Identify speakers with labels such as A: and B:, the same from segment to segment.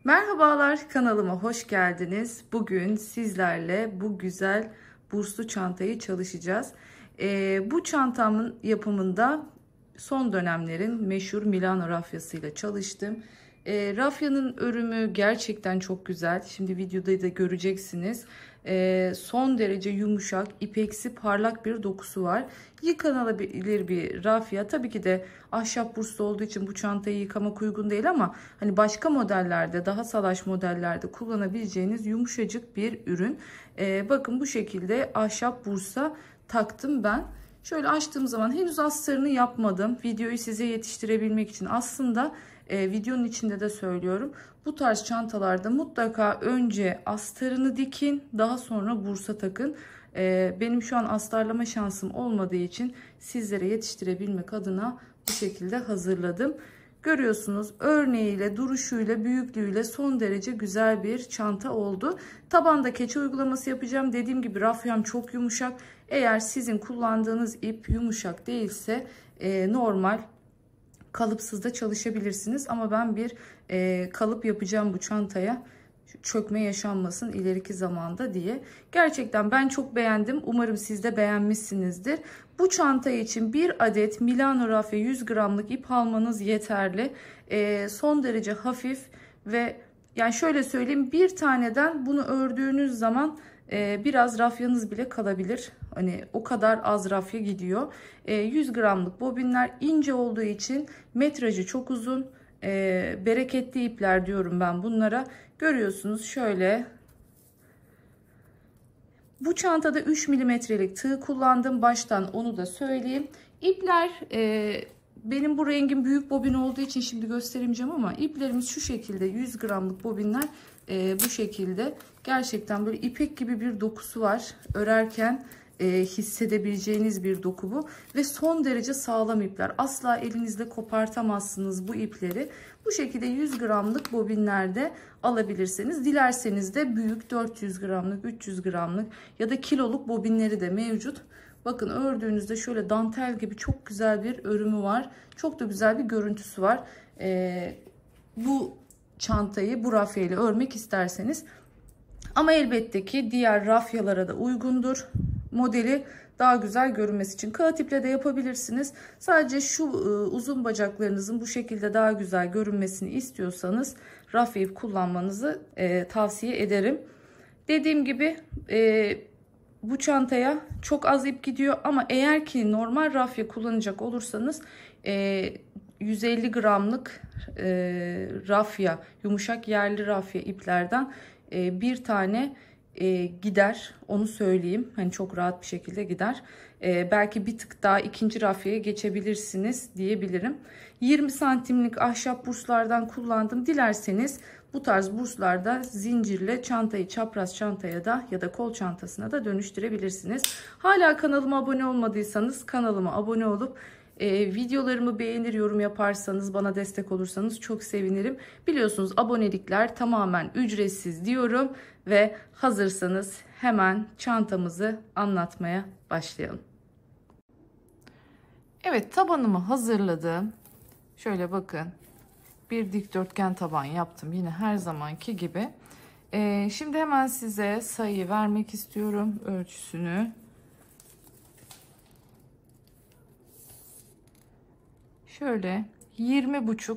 A: Merhabalar, kanalıma hoş geldiniz. Bugün sizlerle bu güzel burslu çantayı çalışacağız. Bu çantamın yapımında son dönemlerin meşhur Milano rafyasıyla çalıştım. Rafyanın örümü gerçekten çok güzel. Şimdi videoda da göreceksiniz. Son derece yumuşak, ipeksi, parlak bir dokusu var. Yıkanabilir bir rafya. Tabii ki de ahşap burslu olduğu için bu çantayı yıkamak uygun değil ama hani başka modellerde, daha salaş modellerde kullanabileceğiniz yumuşacık bir ürün. Bakın bu şekilde ahşap bursa taktım ben. Şöyle açtığım zaman henüz astarını yapmadım. Videoyu size yetiştirebilmek için aslında videonun içinde de söylüyorum. Bu tarz çantalarda mutlaka önce astarını dikin, daha sonra bursa takın. Benim şu an astarlama şansım olmadığı için sizlere yetiştirebilmek adına bu şekilde hazırladım. Görüyorsunuz, örneğiyle, duruşuyla, büyüklüğüyle son derece güzel bir çanta oldu. Tabanda keçe uygulaması yapacağım. Dediğim gibi rafyam çok yumuşak. Eğer sizin kullandığınız ip yumuşak değilse normal kalıpsız da çalışabilirsiniz. Ama ben bir kalıp yapacağım bu çantaya. Çökme yaşanmasın ileriki zamanda diye. Gerçekten ben çok beğendim. Umarım siz de beğenmişsinizdir. Bu çanta için bir adet Milano rafya 100 gramlık ip almanız yeterli. Son derece hafif ve yani şöyle söyleyeyim, bir taneden bunu ördüğünüz zaman biraz rafyanız bile kalabilir. Hani o kadar az rafya gidiyor. 100 gramlık bobinler, ince olduğu için metrajı çok uzun. Bereketli ipler diyorum ben bunlara. Görüyorsunuz şöyle. Bu çantada 3 milimetrelik tığ kullandım. Baştan onu da söyleyeyim. İpler benim bu rengim büyük bobin olduğu için şimdi gösteremeyeceğim ama iplerimiz şu şekilde, 100 gramlık bobinler bu şekilde. Gerçekten böyle ipek gibi bir dokusu var. Örerken hissedebileceğiniz bir doku bu ve son derece sağlam ipler. Asla elinizle kopartamazsınız bu ipleri. Bu şekilde 100 gramlık bobinlerde alabilirsiniz. Dilerseniz de büyük 400 gramlık, 300 gramlık ya da kiloluk bobinleri de mevcut. Bakın ördüğünüzde şöyle dantel gibi çok güzel bir örümü var. Çok da güzel bir görüntüsü var. Bu çantayı bu rafya ile örmek isterseniz. Ama elbette ki diğer rafyalara da uygundur. Modeli daha güzel görünmesi için kağıt iple de yapabilirsiniz. Sadece şu uzun bacaklarınızın bu şekilde daha güzel görünmesini istiyorsanız rafya ip kullanmanızı tavsiye ederim. Dediğim gibi bu çantaya çok az ip gidiyor ama eğer ki normal rafya kullanacak olursanız 150 gramlık rafya, yumuşak yerli rafya iplerden bir tane gider, onu söyleyeyim. Hani çok rahat bir şekilde gider. Belki bir tık daha ikinci rafyaya geçebilirsiniz diyebilirim. 20 santimlik ahşap burslardan kullandım. Dilerseniz bu tarz burslarda zincirle çantayı çapraz çantaya da ya da kol çantasına da dönüştürebilirsiniz. Hala kanalıma abone olmadıysanız kanalıma abone olup videolarımı beğenir, yorum yaparsanız, bana destek olursanız çok sevinirim. Biliyorsunuz abonelikler tamamen ücretsiz diyorum ve hazırsanız hemen çantamızı anlatmaya başlayalım. Evet, tabanımı hazırladım. Şöyle bakın, bir dikdörtgen taban yaptım yine her zamanki gibi. Şimdi hemen size sayıyı vermek istiyorum, ölçüsünü. Şöyle 20,5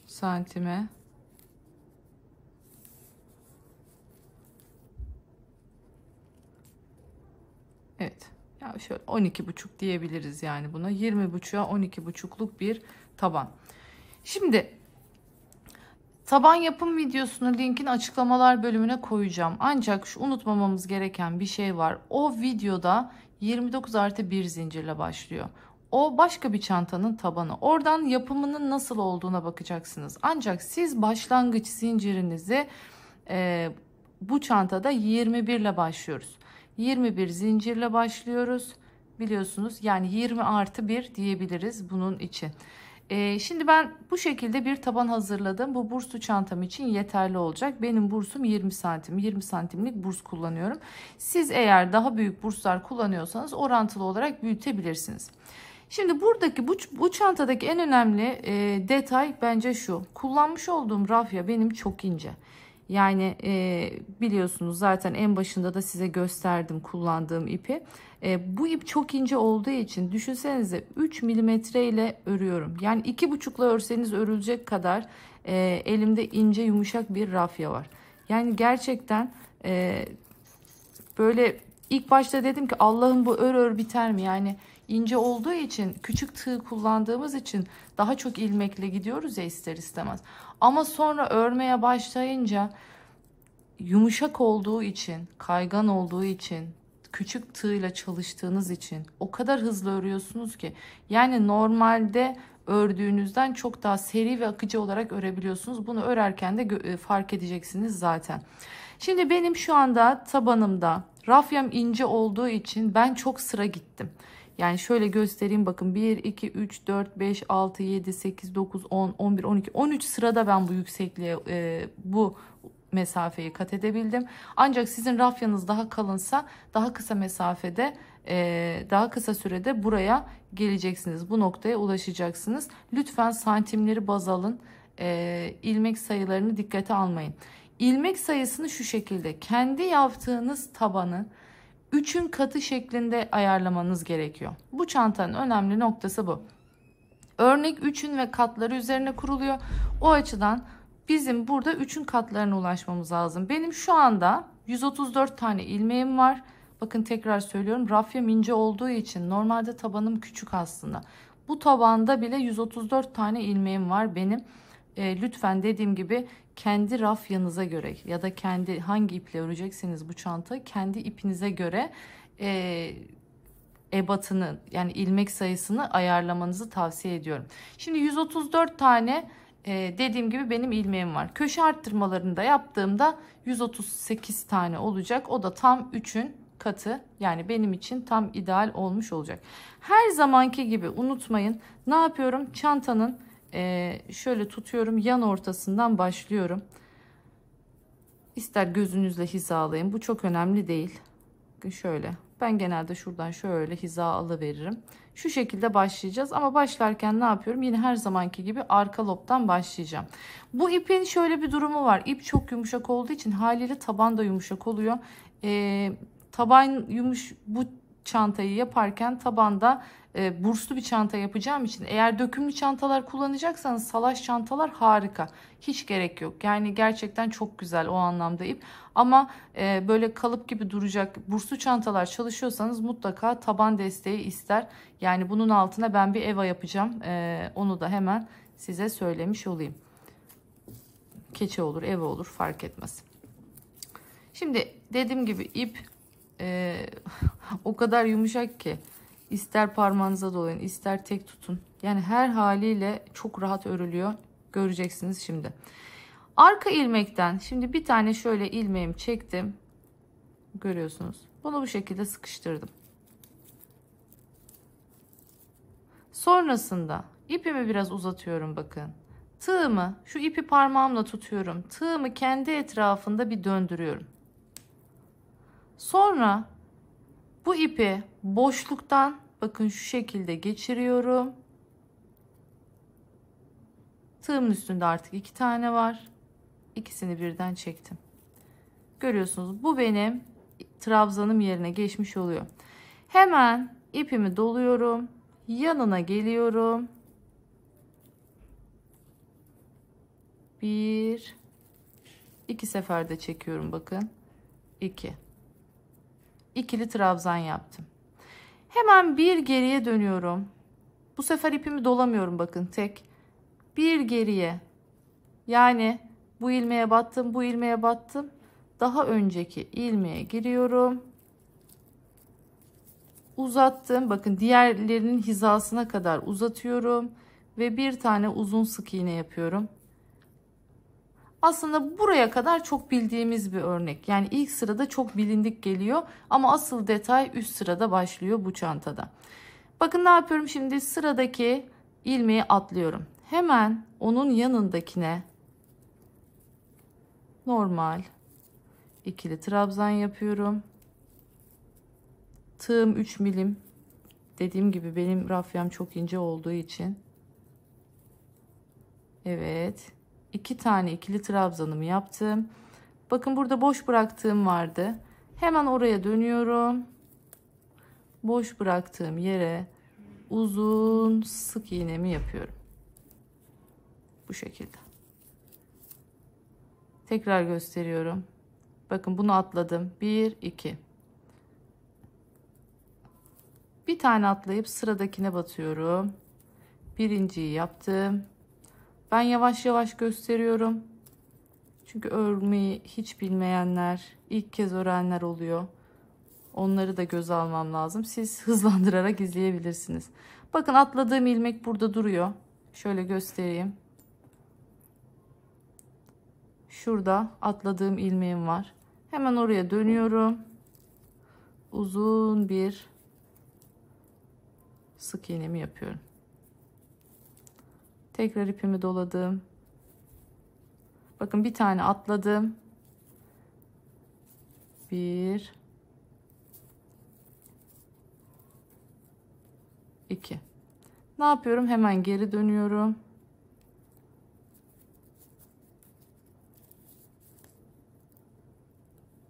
A: santime evet ya şöyle 12,5 diyebiliriz yani buna. 20,5'a 12,5'luk bir taban. Şimdi taban yapım videosunu linkini açıklamalar bölümüne koyacağım. Ancak şu unutmamamız gereken bir şey var. O videoda 29+1 zincirle başlıyor. O başka bir çantanın tabanı. Oradan yapımının nasıl olduğuna bakacaksınız. Ancak siz başlangıç zincirinizi bu çantada 21 ile başlıyoruz. 21 zincirle başlıyoruz. Biliyorsunuz yani 20+1 diyebiliriz bunun için. Şimdi ben bu şekilde bir taban hazırladım. Bu burslu çantam için yeterli olacak. Benim bursum 20 santim. 20 santimlik burs kullanıyorum. Siz eğer daha büyük burslar kullanıyorsanız orantılı olarak büyütebilirsiniz. Şimdi buradaki bu çantadaki en önemli detay bence şu. Kullanmış olduğum rafya benim çok ince. Yani biliyorsunuz zaten en başında da size gösterdim kullandığım ipi. Bu ip çok ince olduğu için düşünsenize 3 milimetre ile örüyorum. Yani 2,5'la örseniz örülecek kadar elimde ince yumuşak bir rafya var. Yani gerçekten böyle ilk başta dedim ki Allah'ım bu ör biter mi? Yani ince olduğu için, küçük tığ kullandığımız için daha çok ilmekle gidiyoruz ya ister istemez. Ama sonra örmeye başlayınca yumuşak olduğu için, kaygan olduğu için, küçük tığla çalıştığınız için o kadar hızlı örüyorsunuz ki yani normalde ördüğünüzden çok daha seri ve akıcı olarak örebiliyorsunuz. Bunu örerken de fark edeceksiniz zaten. Şimdi benim şu anda tabanımda rafyam ince olduğu için ben çok sıra gittim. Yani şöyle göstereyim bakın 1, 2, 3, 4, 5, 6, 7, 8, 9, 10, 11, 12, 13 sırada ben bu yüksekliğe bu mesafeyi kat edebildim. Ancak sizin rafyanız daha kalınsa daha kısa mesafede daha kısa sürede buraya geleceksiniz. Bu noktaya ulaşacaksınız. Lütfen santimleri baz alın. İlmek sayılarını dikkate almayın. İlmek sayısını şu şekilde kendi yaptığınız tabanı 3'ün katı şeklinde ayarlamanız gerekiyor. Bu çantanın önemli noktası bu. Örnek 3'ün ve katları üzerine kuruluyor. O açıdan bizim burada 3'ün katlarına ulaşmamız lazım. Benim şu anda 134 tane ilmeğim var. Bakın tekrar söylüyorum. Rafyam ince olduğu için normalde tabanım küçük aslında. Bu tabanda bile 134 tane ilmeğim var benim. Lütfen dediğim gibi kendi rafyanıza göre ya da kendi hangi iple örecekseniz bu çantayı kendi ipinize göre ebatını yani ilmek sayısını ayarlamanızı tavsiye ediyorum. Şimdi 134 tane dediğim gibi benim ilmeğim var. Köşe arttırmalarını da yaptığımda 138 tane olacak. O da tam 3'ün katı. Yani benim için tam ideal olmuş olacak. Her zamanki gibi unutmayın. Ne yapıyorum? Çantanın şöyle tutuyorum. Yan ortasından başlıyorum. İster gözünüzle hizalayın. Bu çok önemli değil. Şöyle. Ben genelde şuradan şöyle hiza alıveririm. Şu şekilde başlayacağız ama başlarken ne yapıyorum? Yine her zamanki gibi arka lobdan başlayacağım. Bu ipin şöyle bir durumu var. İp çok yumuşak olduğu için haliyle taban da yumuşak oluyor. Taban bu çantayı yaparken tabanda burslu bir çanta yapacağım için eğer dökümlü çantalar kullanacaksanız salaş çantalar harika. Hiç gerek yok. Yani gerçekten çok güzel o anlamda ip. Ama böyle kalıp gibi duracak burslu çantalar çalışıyorsanız mutlaka taban desteği ister. Yani bunun altına ben bir eva yapacağım. Onu da hemen size söylemiş olayım. Keçe olur, eva olur fark etmez. Şimdi dediğim gibi ip o kadar yumuşak ki ister parmağınıza dolayın ister tek tutun. Yani her haliyle çok rahat örülüyor. Göreceksiniz şimdi. Arka ilmekten şimdi bir tane şöyle ilmeğimi çektim. Görüyorsunuz. Bunu bu şekilde sıkıştırdım. Sonrasında ipimi biraz uzatıyorum bakın. Tığımı şu ipi parmağımla tutuyorum. Tığımı kendi etrafında bir döndürüyorum. Sonra bu ipi boşluktan bakın şu şekilde geçiriyorum. Tığımın üstünde artık 2 tane var. İkisini birden çektim. Görüyorsunuz bu benim trabzanım yerine geçmiş oluyor. Hemen ipimi doluyorum. Yanına geliyorum. 1 2 seferde çekiyorum bakın. 2 ikili trabzan yaptım. Hemen bir geriye dönüyorum. Bu sefer ipimi dolamıyorum bakın tek. Bir geriye. Yani bu ilmeğe battım, bu ilmeğe battım. Daha önceki ilmeğe giriyorum. Uzattım. Bakın diğerlerinin hizasına kadar uzatıyorum ve bir tane uzun sık iğne yapıyorum. Aslında buraya kadar çok bildiğimiz bir örnek. Yani ilk sırada çok bilindik geliyor ama asıl detay üst sırada başlıyor bu çantada. Bakın ne yapıyorum şimdi? Sıradaki ilmeği atlıyorum. Hemen onun yanındakine normal ikili trabzan yapıyorum. Tığım 3 milim. Dediğim gibi benim rafyam çok ince olduğu için. Evet. 2 tane ikili trabzanımı yaptım. Bakın burada boş bıraktığım vardı. Hemen oraya dönüyorum. Boş bıraktığım yere uzun sık iğnemi yapıyorum. Bu şekilde. Tekrar gösteriyorum. Bakın bunu atladım. 1, 2. Bir tane atlayıp sıradakine batıyorum. Birinciyi yaptım. Ben yavaş yavaş gösteriyorum. Çünkü örmeyi hiç bilmeyenler, ilk kez öğrenenler oluyor. Onları da göze almam lazım. Siz hızlandırarak izleyebilirsiniz. Bakın atladığım ilmek burada duruyor. Şöyle göstereyim. Şurada atladığım ilmeğim var. Hemen oraya dönüyorum. Uzun bir sık iğnemi yapıyorum. Tekrar ipimi doladım. Bakın bir tane atladım. 1, 2. Ne yapıyorum? Hemen geri dönüyorum.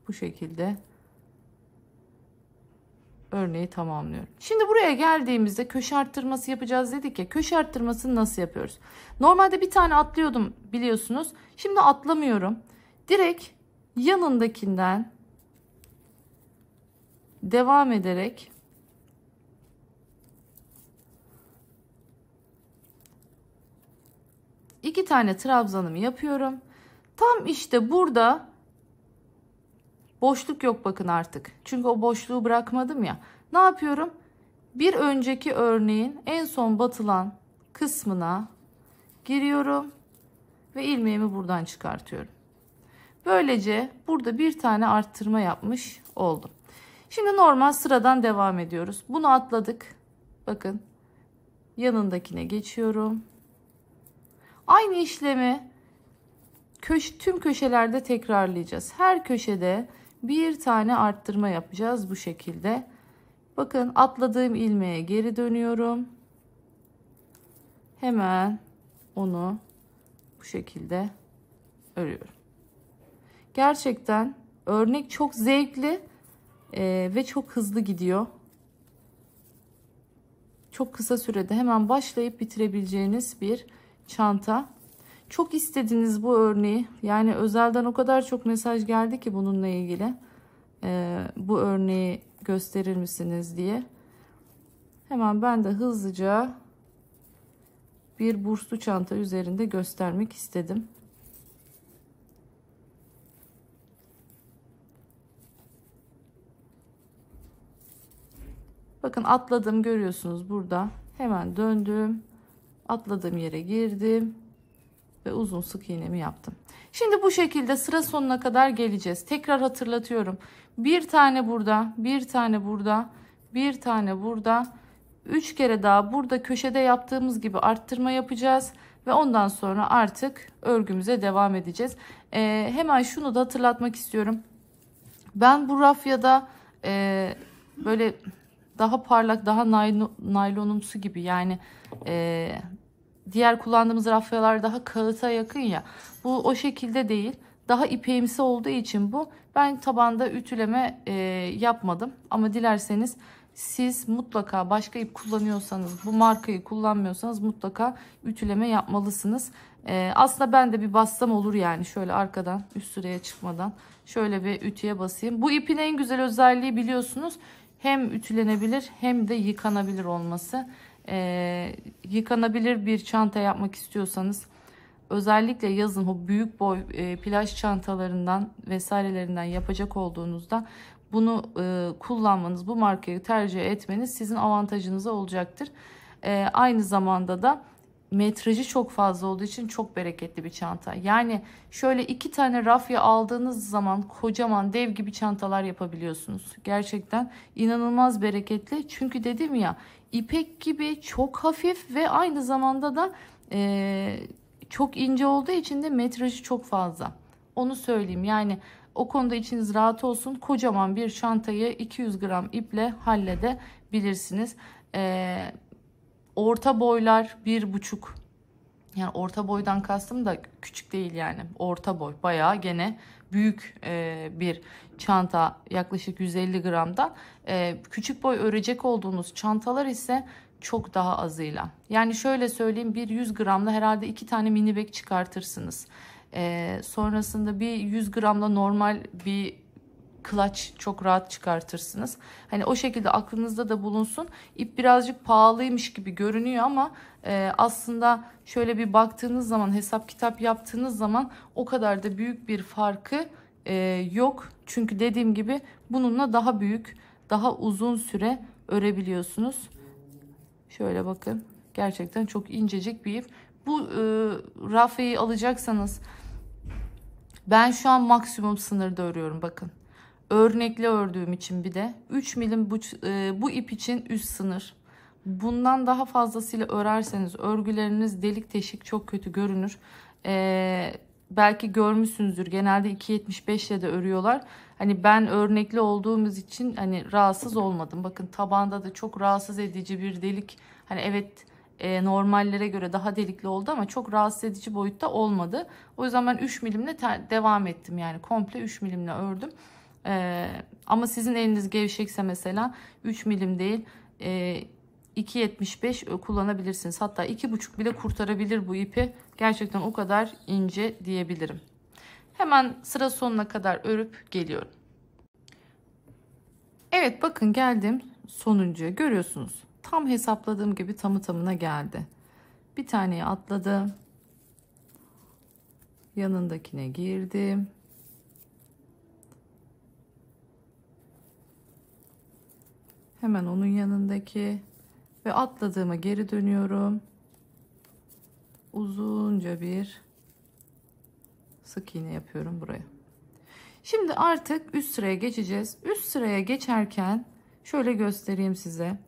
A: Bu şekilde örneği tamamlıyorum. Şimdi buraya geldiğimizde köşe arttırması yapacağız dedik ya. Köşe arttırmasını nasıl yapıyoruz? Normalde bir tane atlıyordum biliyorsunuz. Şimdi atlamıyorum. Direkt yanındakinden devam ederek iki tane trabzanımı yapıyorum. Tam işte burada boşluk yok bakın artık. Çünkü o boşluğu bırakmadım ya. Ne yapıyorum? Bir önceki örneğin en son batılan kısmına giriyorum ve ilmeğimi buradan çıkartıyorum. Böylece burada bir tane arttırma yapmış oldum. Şimdi normal sıradan devam ediyoruz. Bunu atladık. Bakın yanındakine geçiyorum. Aynı işlemi tüm köşelerde tekrarlayacağız. Her köşede bir tane arttırma yapacağız bu şekilde. Bakın atladığım ilmeğe geri dönüyorum. Hemen onu bu şekilde örüyorum. Gerçekten örnek çok zevkli ve çok hızlı gidiyor. Çok kısa sürede hemen başlayıp bitirebileceğiniz bir çanta. Çok istediniz bu örneği. Yani özelden o kadar çok mesaj geldi ki bununla ilgili. Bu örneği gösterir misiniz diye. Hemen ben de hızlıca bir burslu çanta üzerinde göstermek istedim. Bakın atladım görüyorsunuz burada. Hemen döndüm. Atladığım yere girdim. Ve uzun sık iğnemi yaptım. Şimdi bu şekilde sıra sonuna kadar geleceğiz. Tekrar hatırlatıyorum. Bir tane burada, bir tane burada, bir tane burada. 3 kere daha burada köşede yaptığımız gibi arttırma yapacağız. Ve ondan sonra artık örgümüze devam edeceğiz. Hemen şunu da hatırlatmak istiyorum. Ben bu rafyada böyle daha parlak, daha naylonumsu gibi yani diğer kullandığımız rafyalar daha kağıta yakın ya. Bu o şekilde değil. Daha ipeğimsi olduğu için bu. Ben tabanda ütüleme yapmadım. Ama dilerseniz siz mutlaka başka ip kullanıyorsanız, bu markayı kullanmıyorsanız mutlaka ütüleme yapmalısınız. Aslında ben de bir bassam olur yani. Şöyle arkadan üst sıraya çıkmadan şöyle bir ütüye basayım. Bu ipin en güzel özelliği biliyorsunuz. Hem ütülenebilir hem de yıkanabilir olması. Yıkanabilir bir çanta yapmak istiyorsanız özellikle yazın o büyük boy plaj çantalarından vesairelerinden yapacak olduğunuzda bunu kullanmanız, bu markayı tercih etmeniz sizin avantajınıza olacaktır. Aynı zamanda da metrajı çok fazla olduğu için çok bereketli bir çanta. Yani şöyle 2 tane rafya aldığınız zaman kocaman dev gibi çantalar yapabiliyorsunuz. Gerçekten inanılmaz bereketli. Çünkü dedim ya ipek gibi çok hafif ve aynı zamanda da çok ince olduğu için de metrajı çok fazla. Onu söyleyeyim. Yani o konuda içiniz rahat olsun. Kocaman bir çantayı 200 gram iple halledebilirsiniz. Orta boylar 1,5. Yani orta boydan kastım da küçük değil yani. Orta boy. Bayağı gene büyük bir çanta, yaklaşık 150 gramdan. Küçük boy örecek olduğunuz çantalar ise çok daha azıyla. Yani şöyle söyleyeyim, bir 100 gramla herhalde 2 tane mini bag çıkartırsınız. Sonrasında bir 100 gramla normal bir clutch çok rahat çıkartırsınız. Hani o şekilde aklınızda da bulunsun. İp birazcık pahalıymış gibi görünüyor ama aslında şöyle bir baktığınız zaman, hesap kitap yaptığınız zaman o kadar da büyük bir farkı yok. Çünkü dediğim gibi bununla daha büyük, daha uzun süre örebiliyorsunuz. Şöyle bakın, gerçekten çok incecik bir ip. Bu rafeyi alacaksanız, ben şu an maksimum sınırda örüyorum bakın. Örnekli ördüğüm için bir de 3 milim bu ip için üst sınır. Bundan daha fazlasıyla örerseniz örgüleriniz delik deşik, çok kötü görünür. Belki görmüşsünüzdür, genelde 2.75 ile de örüyorlar. Hani ben örnekli olduğumuz için hani rahatsız olmadım. Bakın tabanda da çok rahatsız edici bir delik. Hani evet, normallere göre daha delikli oldu ama çok rahatsız edici boyutta olmadı. O yüzden ben 3 milimle devam ettim, yani komple 3 milimle ördüm. Ama sizin eliniz gevşekse mesela 3 milim değil 2.75 kullanabilirsiniz. Hatta 2,5 bile kurtarabilir bu ipi. Gerçekten o kadar ince diyebilirim. Hemen sıra sonuna kadar örüp geliyorum. Evet, bakın geldim sonuncuya, görüyorsunuz. Tam hesapladığım gibi tamı tamına geldi. Bir taneyi atladım. Yanındakine girdim. Hemen onun yanındaki ve atladığıma geri dönüyorum. Uzunca bir sık iğne yapıyorum buraya. Şimdi artık üst sıraya geçeceğiz. Üst sıraya geçerken şöyle göstereyim size.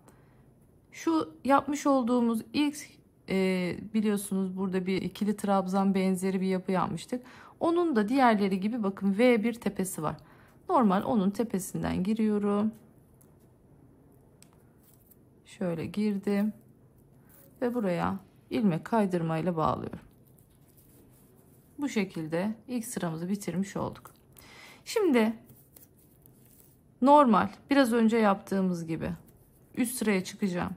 A: Şu yapmış olduğumuz ilk biliyorsunuz burada bir ikili trabzan benzeri bir yapı yapmıştık. Onun da diğerleri gibi bakın V1 tepesi var. Normal onun tepesinden giriyorum. Şöyle girdim ve buraya ilmek kaydırmayla bağlıyorum. Bu şekilde ilk sıramızı bitirmiş olduk. Şimdi normal biraz önce yaptığımız gibi üst sıraya çıkacağım.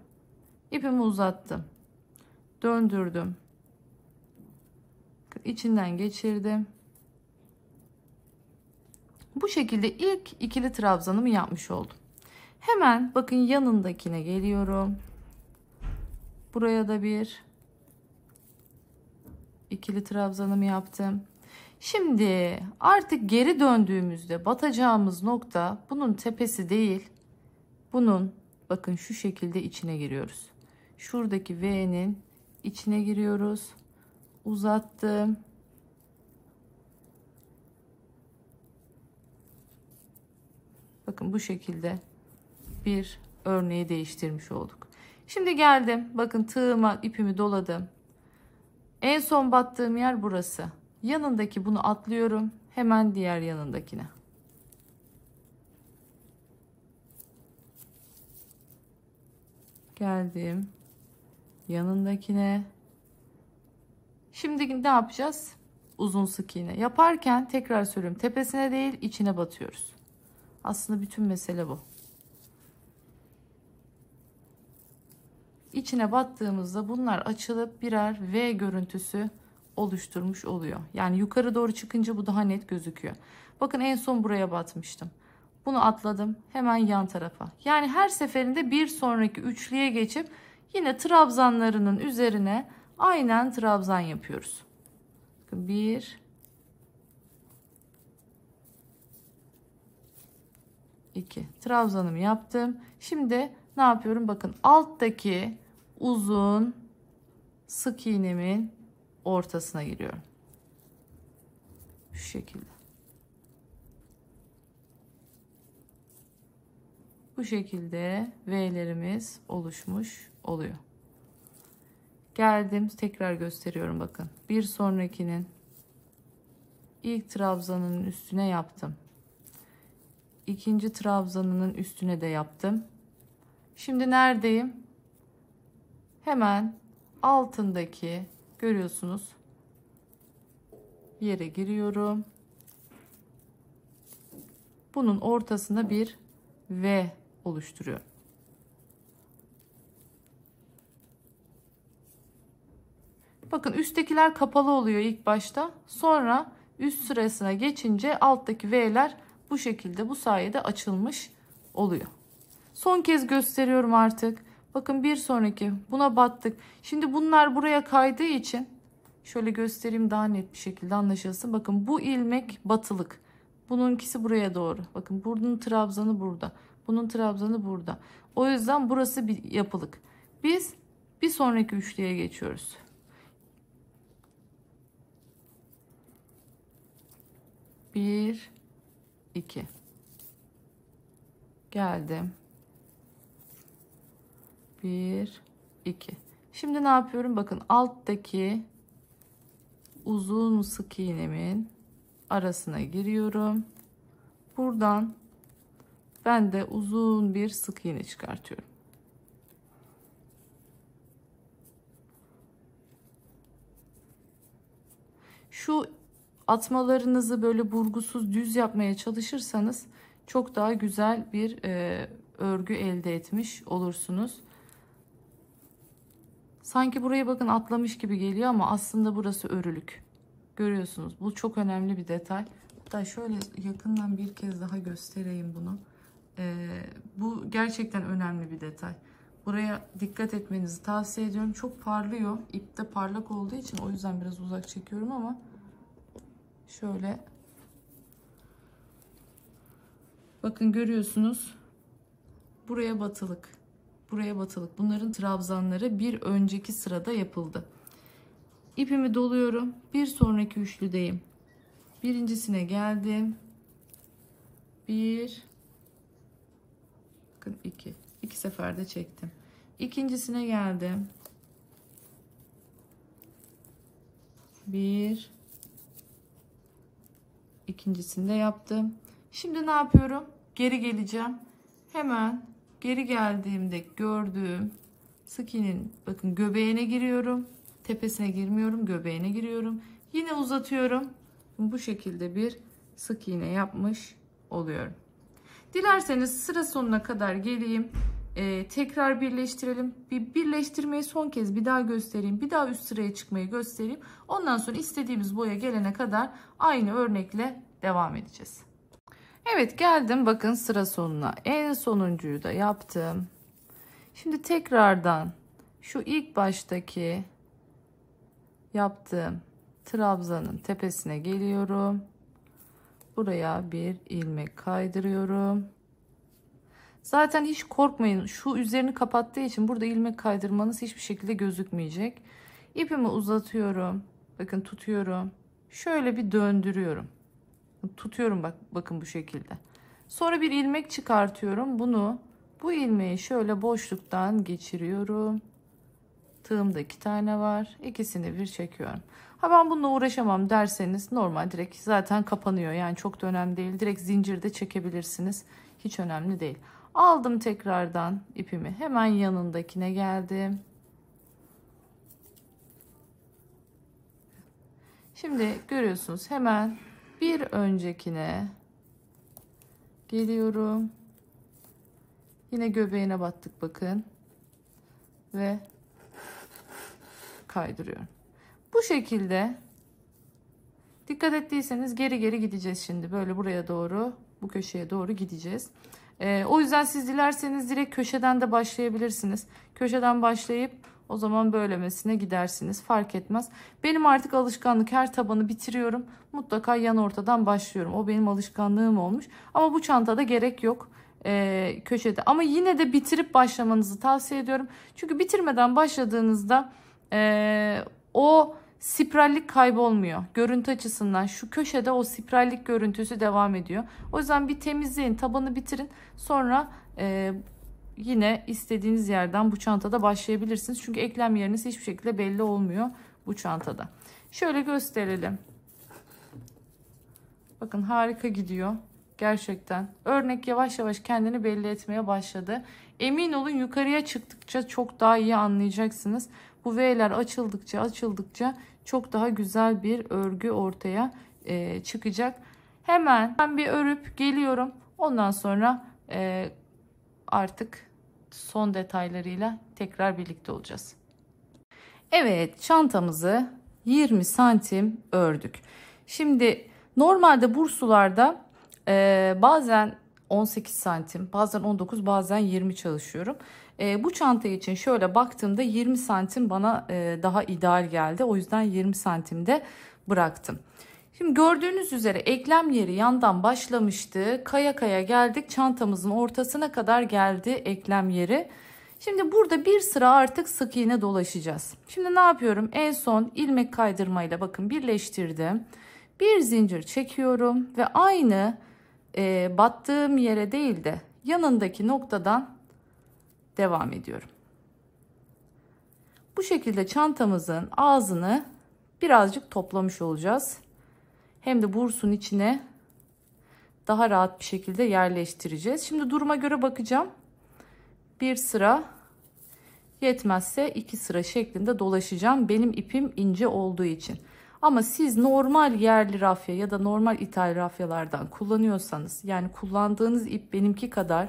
A: İpimi uzattım. Döndürdüm. İçinden geçirdim. Bu şekilde ilk ikili trabzanımı yapmış oldum. Hemen bakın yanındakine geliyorum. Buraya da bir ikili trabzanımı yaptım. Şimdi artık geri döndüğümüzde batacağımız nokta bunun tepesi değil. Bunun bakın şu şekilde içine giriyoruz. Şuradaki V'nin içine giriyoruz. Uzattım. Bakın bu şekilde bir örneği değiştirmiş olduk. Şimdi geldim. Bakın tığıma ipimi doladım. En son battığım yer burası. Yanındaki bunu atlıyorum. Hemen diğer yanındakine. Geldim. Yanındakine. Şimdi ne yapacağız? Uzun sık iğne. Yaparken tekrar söylüyorum. Tepesine değil içine batıyoruz. Aslında bütün mesele bu. İçine battığımızda bunlar açılıp birer V görüntüsü oluşturmuş oluyor. Yani yukarı doğru çıkınca bu daha net gözüküyor. Bakın en son buraya batmıştım. Bunu atladım hemen yan tarafa. Yani her seferinde bir sonraki üçlüye geçip yine trabzanlarının üzerine aynen trabzan yapıyoruz. Bakın 1 2 trabzanımı yaptım. Şimdi ne yapıyorum? Bakın alttaki uzun sık iğnemin ortasına giriyorum. Şu şekilde. Bu şekilde V'lerimiz oluşmuş oluyor. Geldim tekrar gösteriyorum bakın. Bir sonrakinin ilk trabzanının üstüne yaptım. İkinci trabzanının üstüne de yaptım. Şimdi neredeyim? hemen altındaki görüyorsunuz yere giriyorum. Bunun ortasına bir V oluşturuyorum. Bakın üsttekiler kapalı oluyor ilk başta. Sonra üst sırasına geçince alttaki V'ler bu şekilde, bu sayede açılmış oluyor. Son kez gösteriyorum artık. Bakın bir sonraki buna battık. Şimdi bunlar buraya kaydığı için şöyle göstereyim daha net bir şekilde anlaşılsın. Bakın bu ilmek batılık. Bununkisi buraya doğru. Bakın bunun trabzanı burada. Bunun trabzanı burada. O yüzden burası bir yapılık. Biz bir sonraki üçlüye geçiyoruz. Bir, iki. Geldim. Bir, iki. Şimdi ne yapıyorum? Bakın alttaki uzun sık iğnemin arasına giriyorum. Buradan ben de uzun bir sık iğne çıkartıyorum. Şu atmalarınızı böyle burgusuz düz yapmaya çalışırsanız çok daha güzel bir örgü elde etmiş olursunuz. Sanki buraya bakın atlamış gibi geliyor ama aslında burası örülük. Görüyorsunuz. Bu çok önemli bir detay. Hatta şöyle yakından bir kez daha göstereyim bunu. Bu gerçekten önemli bir detay. Buraya dikkat etmenizi tavsiye ediyorum. Çok parlıyor. İp de parlak olduğu için o yüzden biraz uzak çekiyorum ama şöyle bakın görüyorsunuz. Buraya batılık. Buraya batılık. Bunların trabzanları bir önceki sırada yapıldı. İpimi doluyorum. Bir sonraki üçlüdeyim. Birincisine geldim. Bir. Bakın iki. İki seferde çektim. İkincisine geldim. Bir. İkincisini de yaptım. Şimdi ne yapıyorum? Geri geleceğim. Hemen geri geldiğimde gördüğüm sık iğnenin bakın göbeğine giriyorum. Tepesine girmiyorum, göbeğine giriyorum. Yine uzatıyorum. Bu şekilde bir sık iğne yapmış oluyorum. Dilerseniz sıra sonuna kadar geleyim. Tekrar birleştirelim. Bir birleştirmeyi son kez bir daha göstereyim. Bir daha üst sıraya çıkmayı göstereyim. Ondan sonra istediğimiz boya gelene kadar aynı örnekle devam edeceğiz. Evet geldim bakın sıra sonuna. En sonuncuyu da yaptım. Şimdi tekrardan şu ilk baştaki yaptığım trabzanın tepesine geliyorum. Buraya bir ilmek kaydırıyorum. Zaten hiç korkmayın. Şu üzerini kapattığı için burada ilmek kaydırmanız hiçbir şekilde gözükmeyecek. İpimi uzatıyorum. Bakın tutuyorum. Şöyle bir döndürüyorum. Tutuyorum bakın bu şekilde. Sonra bir ilmek çıkartıyorum. Bu ilmeği şöyle boşluktan geçiriyorum. Tığımda 2 tane var. İkisini bir çekiyorum. Ha ben bununla uğraşamam derseniz normal direkt zaten kapanıyor. Yani çok da önemli değil. Direkt zincirde çekebilirsiniz. Hiç önemli değil. Aldım tekrardan ipimi. Hemen yanındakine geldim. Şimdi görüyorsunuz hemen bir öncekine geliyorum. Yine göbeğine battık bakın. Ve kaydırıyorum. Bu şekilde dikkat ettiyseniz geri geri gideceğiz şimdi. Böyle buraya doğru, bu köşeye doğru gideceğiz. O yüzden siz dilerseniz direkt köşeden de başlayabilirsiniz. Köşeden başlayıp o zaman böylemesine gidersiniz. Fark etmez. Benim artık alışkanlık, her tabanı bitiriyorum. Mutlaka yan ortadan başlıyorum. O benim alışkanlığım olmuş. Ama bu çantada gerek yok. Köşede. Ama yine de bitirip başlamanızı tavsiye ediyorum. Çünkü bitirmeden başladığınızda o spirallik kaybolmuyor. Görüntü açısından şu köşede o spirallik görüntüsü devam ediyor. O yüzden bir temizleyin, tabanı bitirin. Sonra yine istediğiniz yerden bu çantada başlayabilirsiniz. Çünkü eklem yeriniz hiçbir şekilde belli olmuyor bu çantada. Şöyle gösterelim. Bakın harika gidiyor. Gerçekten. Örnek yavaş yavaş kendini belli etmeye başladı. Emin olun yukarıya çıktıkça çok daha iyi anlayacaksınız. Bu V'ler açıldıkça çok daha güzel bir örgü ortaya çıkacak. Hemen ben bir örüp geliyorum. Ondan sonra artık son detaylarıyla tekrar birlikte olacağız. Evet, çantamızı 20 santim ördük. Şimdi normalde bursularda bazen 18 santim, bazen 19, bazen 20 çalışıyorum. Bu çanta için şöyle baktığımda 20 santim bana daha ideal geldi. O yüzden 20 santimde bıraktım. Şimdi gördüğünüz üzere eklem yeri yandan başlamıştı. Kaya kaya geldik. Çantamızın ortasına kadar geldi eklem yeri. Şimdi burada bir sıra artık sık iğne dolaşacağız. Şimdi ne yapıyorum? En son ilmek kaydırmayla bakın birleştirdim. Bir zincir çekiyorum ve aynı battığım yere değil de yanındaki noktadan devam ediyorum. Bu şekilde çantamızın ağzını birazcık toplamış olacağız. Hem de bursun içine daha rahat bir şekilde yerleştireceğiz. Şimdi duruma göre bakacağım. Bir sıra, yetmezse 2 sıra şeklinde dolaşacağım. Benim ipim ince olduğu için. Ama siz normal yerli rafya ya da normal ithal rafyalardan kullanıyorsanız, yani kullandığınız ip benimki kadar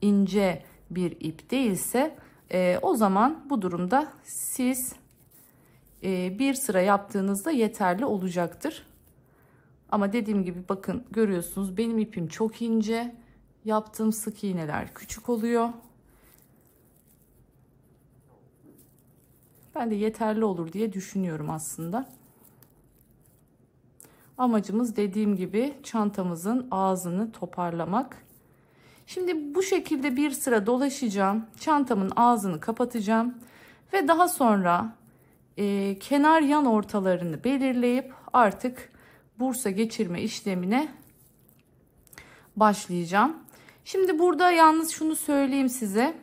A: ince bir ip değilse o zaman bu durumda siz bir sıra yaptığınızda yeterli olacaktır. Ama dediğim gibi bakın görüyorsunuz benim ipim çok ince. Yaptığım sık iğneler küçük oluyor. Ben de yeterli olur diye düşünüyorum aslında. Amacımız dediğim gibi çantamızın ağzını toparlamak. Şimdi bu şekilde bir sıra dolaşacağım. Çantamın ağzını kapatacağım. Ve daha sonra kenar yan ortalarını belirleyip artık bursa geçirme işlemine başlayacağım. Şimdi burada yalnız şunu söyleyeyim size.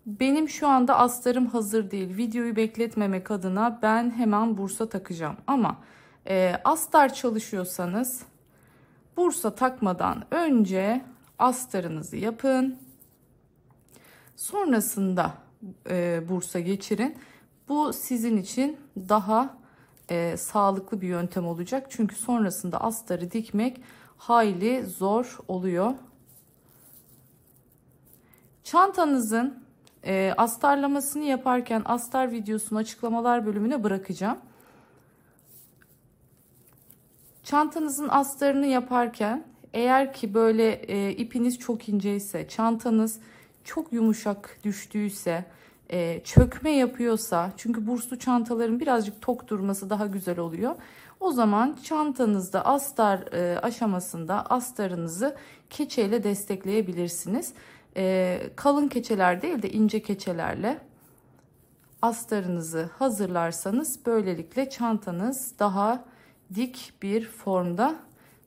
A: Benim şu anda astarım hazır değil. Videoyu bekletmemek adına ben hemen bursa takacağım. Ama astar çalışıyorsanız bursa takmadan önce astarınızı yapın. Sonrasında bursa geçirin. Bu sizin için daha sağlıklı bir yöntem olacak. Çünkü sonrasında astarı dikmek hayli zor oluyor. Çantanızın astarlamasını yaparken astar videosunu açıklamalar bölümüne bırakacağım. Çantanızın astarını yaparken eğer ki böyle ipiniz çok inceyse, çantanız çok yumuşak düştüyse, çökme yapıyorsa, çünkü burslu çantaların birazcık tok durması daha güzel oluyor. O zaman çantanızda astar aşamasında astarınızı keçeyle destekleyebilirsiniz. Kalın keçeler değil de ince keçelerle astarınızı hazırlarsanız böylelikle çantanız daha dik bir formda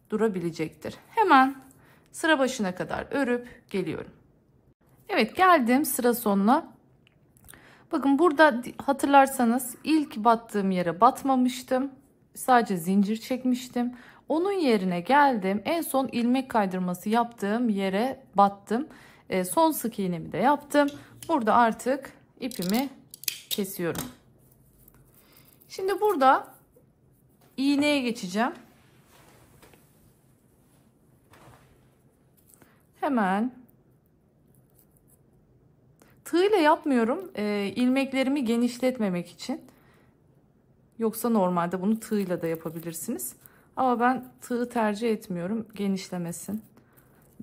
A: durabilecektir. Hemen sıra başına kadar örüp geliyorum. Evet, geldim sıra sonuna. Bakın burada hatırlarsanız ilk battığım yere batmamıştım. Sadece zincir çekmiştim. Onun yerine geldim. En son ilmek kaydırması yaptığım yere battım. Son sık iğnemi de yaptım. Burada artık ipimi kesiyorum. Şimdi burada iğneye geçeceğim. Hemen tığ ile yapmıyorum. İlmeklerimi genişletmemek için. Yoksa normalde bunu tığ ile de yapabilirsiniz. Ama ben tığı tercih etmiyorum, genişlemesin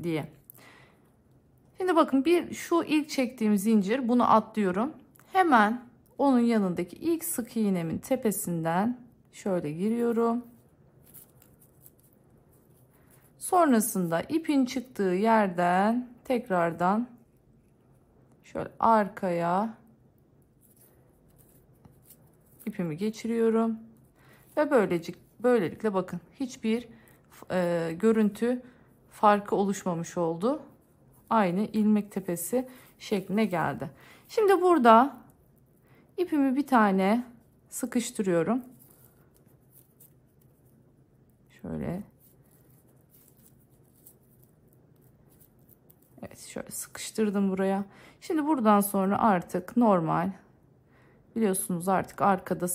A: diye. Şimdi bakın şu ilk çektiğim zincir, bunu atlıyorum. Hemen onun yanındaki ilk sık iğnemin tepesinden şöyle giriyorum. Sonrasında ipin çıktığı yerden tekrardan şöyle arkaya ipimi geçiriyorum ve böylelikle bakın hiçbir görüntü farkı oluşmamış oldu. Aynı ilmek tepesi şekline geldi. Şimdi burada ipimi bir tane sıkıştırıyorum. Şöyle Evet, şöyle sıkıştırdım buraya. Şimdi buradan sonra artık normal, biliyorsunuz artık arkada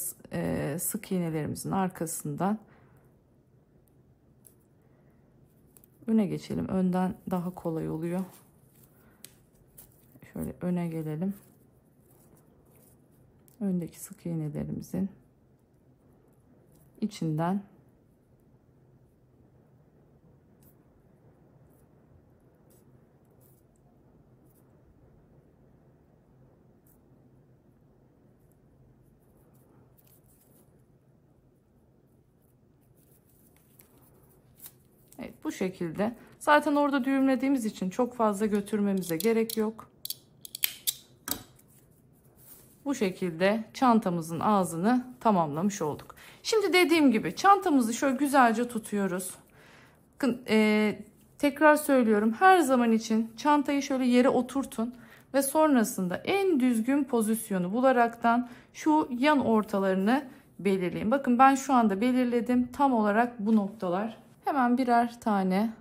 A: sık iğnelerimizin arkasından öne geçelim. Önden daha kolay oluyor. Şöyle öne gelelim. Öndeki sık iğnelerimizin içinden evet, bu şekilde. Zaten orada düğümlediğimiz için çok fazla götürmemize gerek yok. Bu şekilde çantamızın ağzını tamamlamış olduk. Şimdi dediğim gibi çantamızı şöyle güzelce tutuyoruz. Bakın, tekrar söylüyorum, her zaman için çantayı şöyle yere oturtun ve sonrasında en düzgün pozisyonu bularaktan şu yan ortalarını belirleyin. Bakın ben şu anda belirledim, tam olarak bu noktalar. Hemen birer tane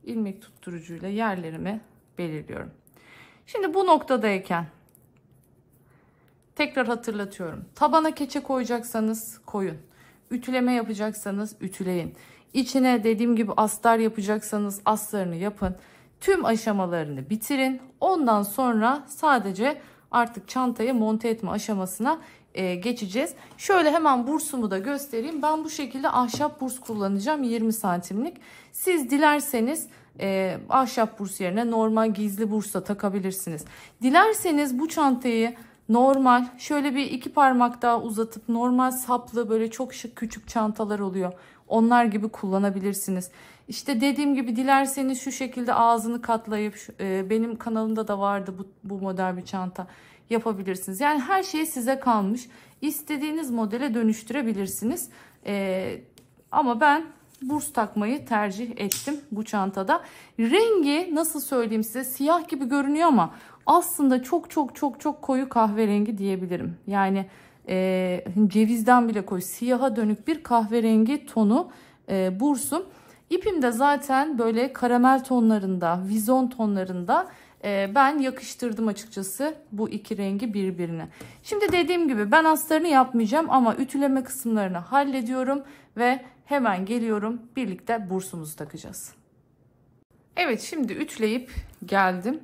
A: ilmek tutturucuyla yerlerimi belirliyorum. Şimdi bu noktadayken tekrar hatırlatıyorum. Tabana keçe koyacaksanız koyun. Ütüleme yapacaksanız ütüleyin. İçine dediğim gibi astar yapacaksanız astarını yapın. Tüm aşamalarını bitirin. Ondan sonra sadece artık çantayı monte etme aşamasına geçeceğiz. Şöyle hemen bursumu da göstereyim. Ben bu şekilde ahşap burs kullanacağım, 20 santimlik. Siz dilerseniz ahşap burs yerine normal gizli bursa takabilirsiniz. Dilerseniz bu çantayı normal şöyle bir iki parmak daha uzatıp normal saplı böyle çok şık küçük çantalar oluyor. Onlar gibi kullanabilirsiniz. İşte dediğim gibi dilerseniz şu şekilde ağzını katlayıp benim kanalımda da vardı bu model bir çanta, yapabilirsiniz. Yani her şey size kalmış. İstediğiniz modele dönüştürebilirsiniz. Ama ben burs takmayı tercih ettim bu çantada. Rengi nasıl söyleyeyim size, siyah gibi görünüyor ama aslında çok çok çok çok koyu kahverengi diyebilirim. Yani cevizden bile koyu, siyaha dönük bir kahverengi tonu bursum. İpim de zaten böyle karamel tonlarında, vizon tonlarında. Ben yakıştırdım açıkçası bu iki rengi birbirine. Şimdi dediğim gibi ben astarını yapmayacağım ama ütüleme kısımlarını hallediyorum ve hemen geliyorum, birlikte bursumuzu takacağız. Evet, şimdi ütüleyip geldim.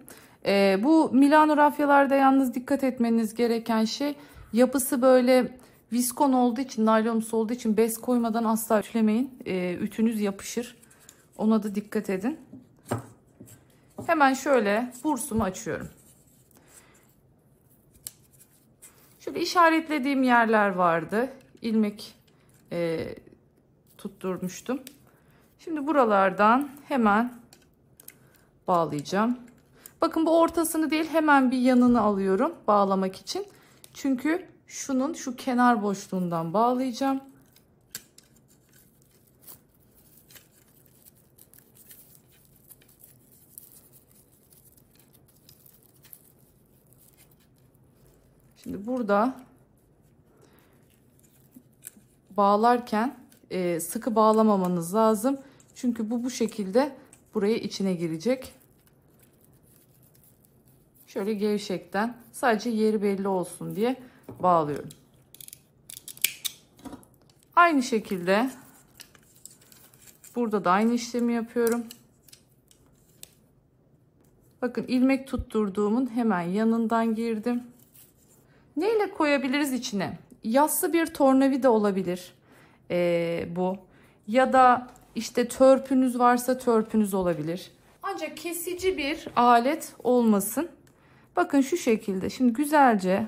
A: Bu Milano rafyalarda yalnız dikkat etmeniz gereken şey, yapısı böyle viskon olduğu için, naylonumsu olduğu için bez koymadan asla ütülemeyin. Ütünüz yapışır. Ona da dikkat edin. Hemen şöyle bursumu açıyorum. Şöyle işaretlediğim yerler vardı. İlmek tutturmuştum. Şimdi buralardan hemen bağlayacağım. Bakın bu ortasını değil, hemen bir yanını alıyorum bağlamak için. Çünkü şu kenar boşluğundan bağlayacağım. Şimdi burada bağlarken sıkı bağlamamanız lazım. Çünkü bu şekilde buraya içine girecek. Şöyle gevşekten, sadece yeri belli olsun diye bağlıyorum. Aynı şekilde burada da aynı işlemi yapıyorum. Bakın ilmek tutturduğumun hemen yanından girdim. Neyle koyabiliriz içine? Yassı bir tornavida olabilir bu. Ya da işte törpünüz varsa törpünüz olabilir. Ancak kesici bir alet olmasın. Bakın şu şekilde. Şimdi güzelce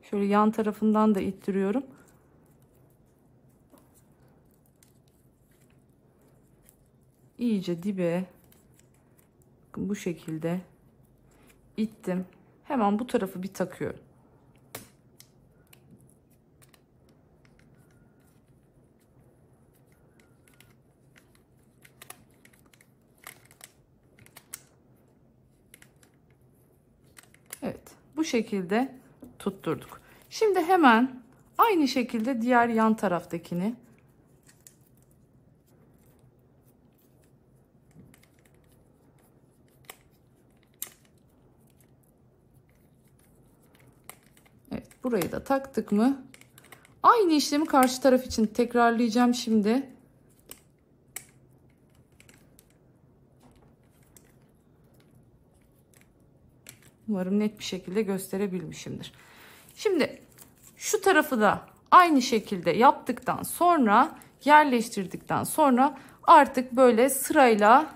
A: şöyle yan tarafından da ittiriyorum. İyice dibe, bakın bu şekilde ittim. Hemen bu tarafı bir takıyorum. Evet, bu şekilde tutturduk. Şimdi hemen aynı şekilde diğer yan taraftakini Evet, burayı da taktık mı? Aynı işlemi karşı taraf için tekrarlayacağım şimdi. Umarım net bir şekilde gösterebilmişimdir. Şimdi şu tarafı da aynı şekilde yaptıktan sonra, yerleştirdikten sonra artık böyle sırayla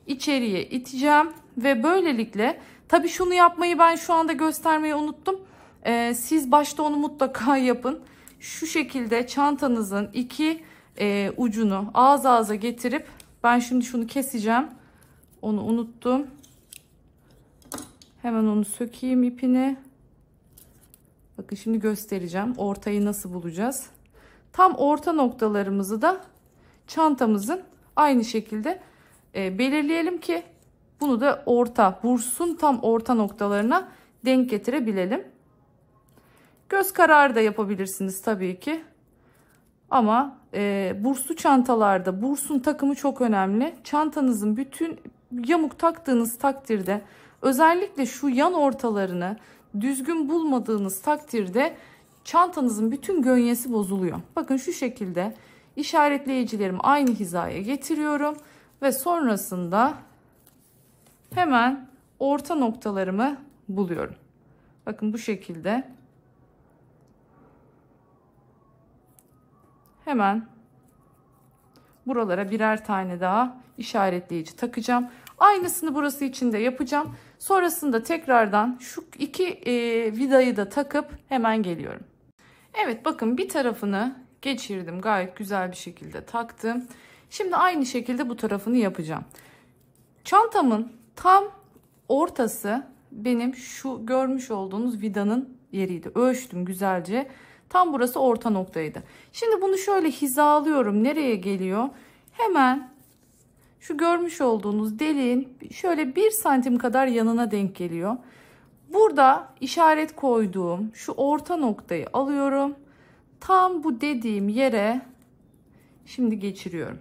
A: içeriye iteceğim ve böylelikle, tabii şunu yapmayı ben şu anda göstermeyi unuttum. Siz başta onu mutlaka yapın. Şu şekilde çantanızın iki ucunu ağız ağza getirip, ben şimdi şunu keseceğim. Onu unuttum. Hemen onu sökeyim ipini. Bakın şimdi göstereceğim. Ortayı nasıl bulacağız? Tam orta noktalarımızı da çantamızın aynı şekilde belirleyelim ki bunu da bursun tam orta noktalarına denk getirebilelim. Göz kararı da yapabilirsiniz tabii ki. Ama burslu çantalarda bursun takımı çok önemli. Çantanızın bütün yamuk taktığınız takdirde, özellikle şu yan ortalarını düzgün bulmadığınız takdirde çantanızın bütün gönyesi bozuluyor. Bakın şu şekilde işaretleyicilerimi aynı hizaya getiriyorum ve sonrasında hemen orta noktalarımı buluyorum. Bakın bu şekilde hemen buralara birer tane daha işaretleyici takacağım. Aynısını burası için de yapacağım. Sonrasında tekrardan şu iki vidayı da takıp hemen geliyorum. Evet, bakın bir tarafını geçirdim. Gayet güzel bir şekilde taktım. Şimdi aynı şekilde bu tarafını yapacağım. Çantamın tam ortası benim şu görmüş olduğunuz vidanın yeriydi. Ölçtüm güzelce. Tam burası orta noktaydı. Şimdi bunu şöyle hizalıyorum. Nereye geliyor? Hemen şu görmüş olduğunuz deliğin şöyle 1 santim kadar yanına denk geliyor. Burada işaret koyduğum şu orta noktayı alıyorum. Tam bu dediğim yere şimdi geçiriyorum.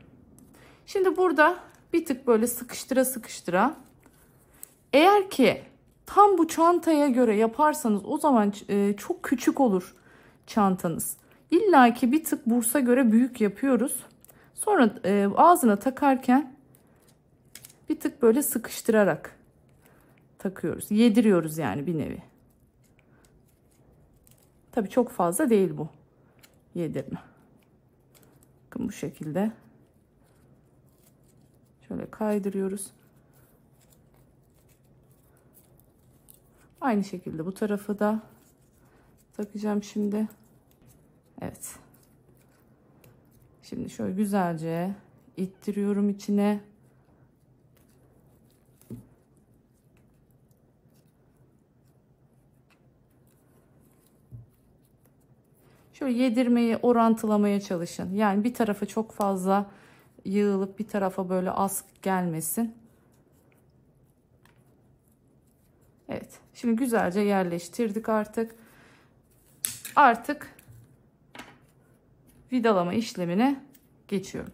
A: Şimdi burada bir tık böyle sıkıştıra sıkıştıra. Eğer ki tam bu çantaya göre yaparsanız o zaman çok küçük olur çantanız. İlla ki bir tık bursa göre büyük yapıyoruz. Sonra ağzına takarken bir tık böyle sıkıştırarak takıyoruz. Yediriyoruz yani bir nevi. Tabii çok fazla değil bu yedirme. Bakın bu şekilde. Şöyle kaydırıyoruz. Aynı şekilde bu tarafı da takacağım şimdi. Evet. Şimdi şöyle güzelce ittiriyorum içine. Şöyle yedirmeyi orantılamaya çalışın. Yani bir tarafa çok fazla yığılıp bir tarafa böyle az gelmesin. Evet. Şimdi güzelce yerleştirdik artık. Artık vidalama işlemine geçiyorum.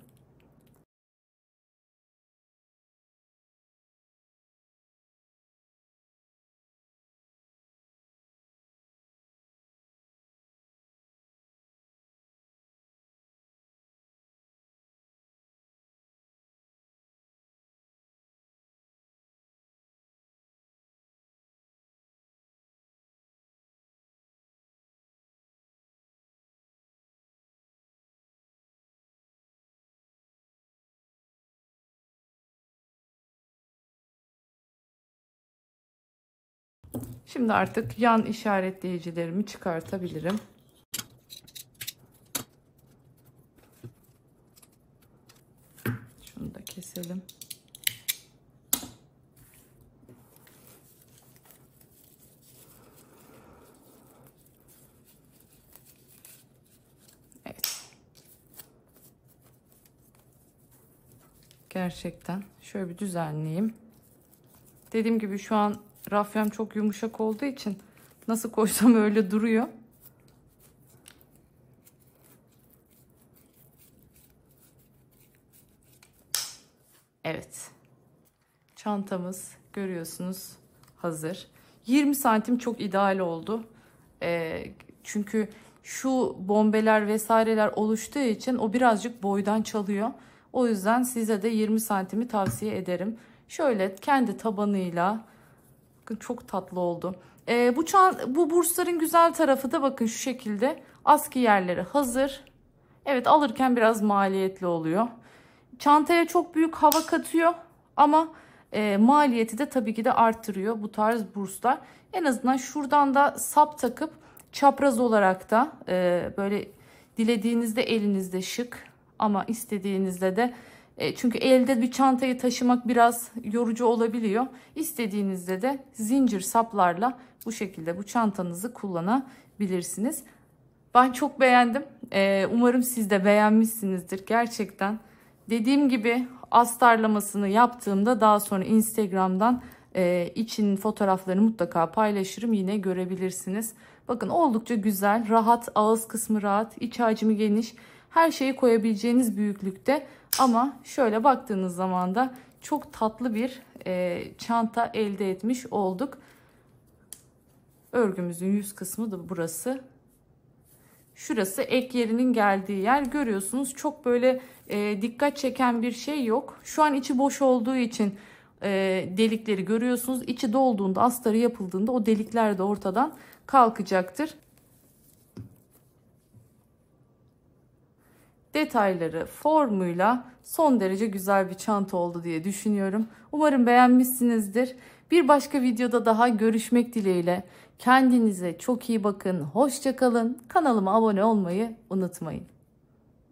A: Şimdi artık yan işaretleyicilerimi çıkartabilirim. Şunu da keselim. Evet. Gerçekten şöyle bir düzenleyeyim. Dediğim gibi şu an rafyam çok yumuşak olduğu için nasıl koysam öyle duruyor. Evet. Çantamız görüyorsunuz hazır. 20 santim çok ideal oldu. Çünkü şu bombeler vesaireler oluştuğu için o birazcık boydan çalıyor. O yüzden size de 20 santimi tavsiye ederim. Şöyle kendi tabanıyla, bakın çok tatlı oldu. Bu bursların güzel tarafı da bakın şu şekilde askı yerleri hazır. Evet, alırken biraz maliyetli oluyor. Çantaya çok büyük hava katıyor ama maliyeti de tabii ki de arttırıyor bu tarz burslar. En azından şuradan da sap takıp çapraz olarak da böyle dilediğinizde elinizde şık ama istediğinizde de çünkü elde bir çantayı taşımak biraz yorucu olabiliyor. İstediğinizde de zincir saplarla bu şekilde bu çantanızı kullanabilirsiniz. Ben çok beğendim. Umarım siz de beğenmişsinizdir gerçekten. Dediğim gibi astarlamasını yaptığımda daha sonra Instagram'dan içinin fotoğraflarını mutlaka paylaşırım. Yine görebilirsiniz. Bakın oldukça güzel, rahat, ağız kısmı rahat, iç hacmi geniş. Her şeyi koyabileceğiniz büyüklükte ama şöyle baktığınız zaman da çok tatlı bir çanta elde etmiş olduk. Örgümüzün yüz kısmı da burası. Şurası ek yerinin geldiği yer, görüyorsunuz. Çok böyle dikkat çeken bir şey yok. Şu an içi boş olduğu için delikleri görüyorsunuz. İçi dolduğunda, astarı yapıldığında o delikler de ortadan kalkacaktır. Detayları, formuyla son derece güzel bir çanta oldu diye düşünüyorum. Umarım beğenmişsinizdir. Bir başka videoda daha görüşmek dileğiyle. Kendinize çok iyi bakın. Hoşça kalın. Kanalıma abone olmayı unutmayın.